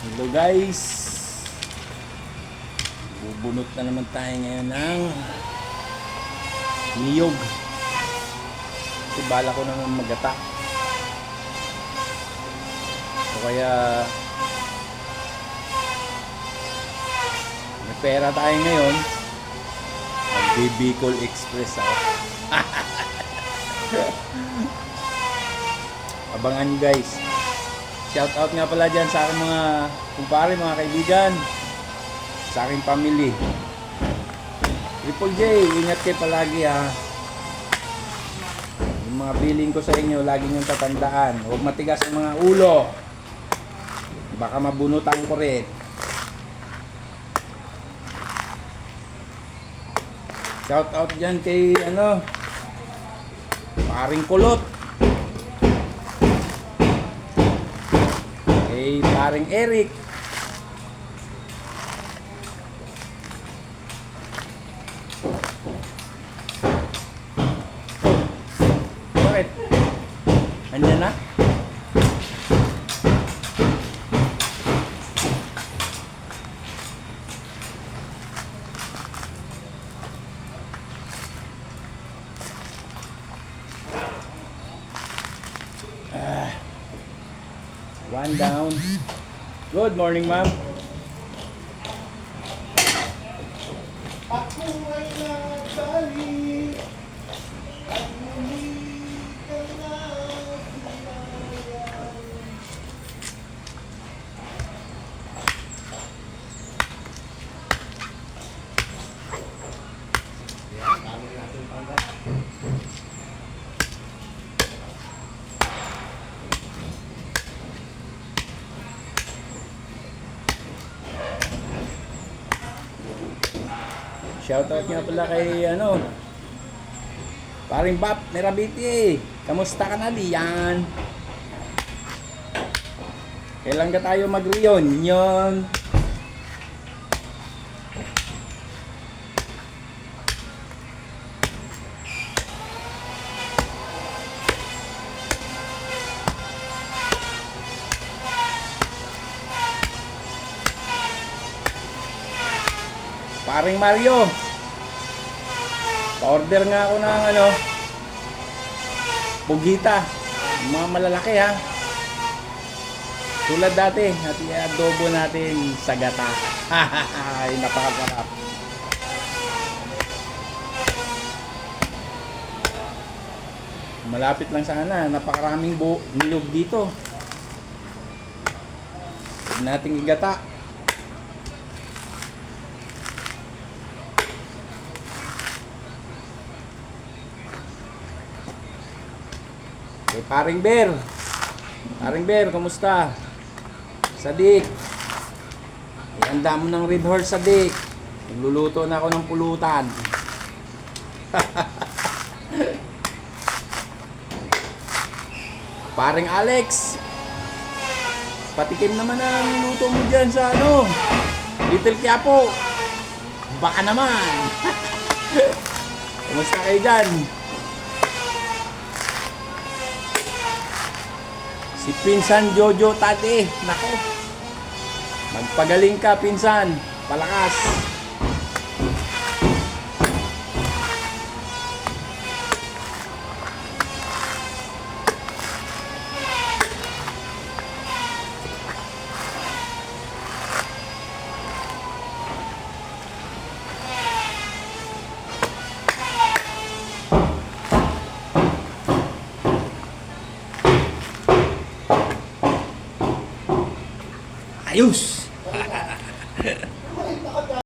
Hello guys, bubunot na naman tayo ngayon ng niyog kasi bala ko naman magata o kaya may pera tayo ngayon, mag-Bicol Express ako. Abangan nyo guys. Shout out nga pala dyan sa aking mga kumpare, mga kaibigan, sa aking family. Triple J, ingat kayo palagi ha. Yung mga billing ko sa inyo, lagi nyo tatandaan. Huwag matigas ang mga ulo. Baka mabunutan ko rin. Shout out dyan kay paring kulot. Paring Eric. Bakit? Andyan na? One down. Good morning, ma'am. Ako ay nagbalik at muli ka na sinayang. Shoutout nga pala kay paring Bap Merabiti. Kamusta ka na diyan? Kailan ka tayo mag-reunion? Paring Mario, pa-order nga ako ng pugita, mga malalaki ha. Tulad dati, adobo natin sa gata. Ay, napakasarap. Malapit lang sana, napakaraming niyog dito. Huwag nating igata. Okay, Paring Bear, kumusta? Sadik, ihanda mo ng Red Horse, Sadik. Nagluluto na ako ng pulutan. Paring Alex, patikim naman ang minuto mo dyan sa Little Quiapo. Baka naman. Kumusta kayo dyan? Si Pinsan Jojo Tati, nako. Magpagaling ka, Pinsan. Palakas. Ayos!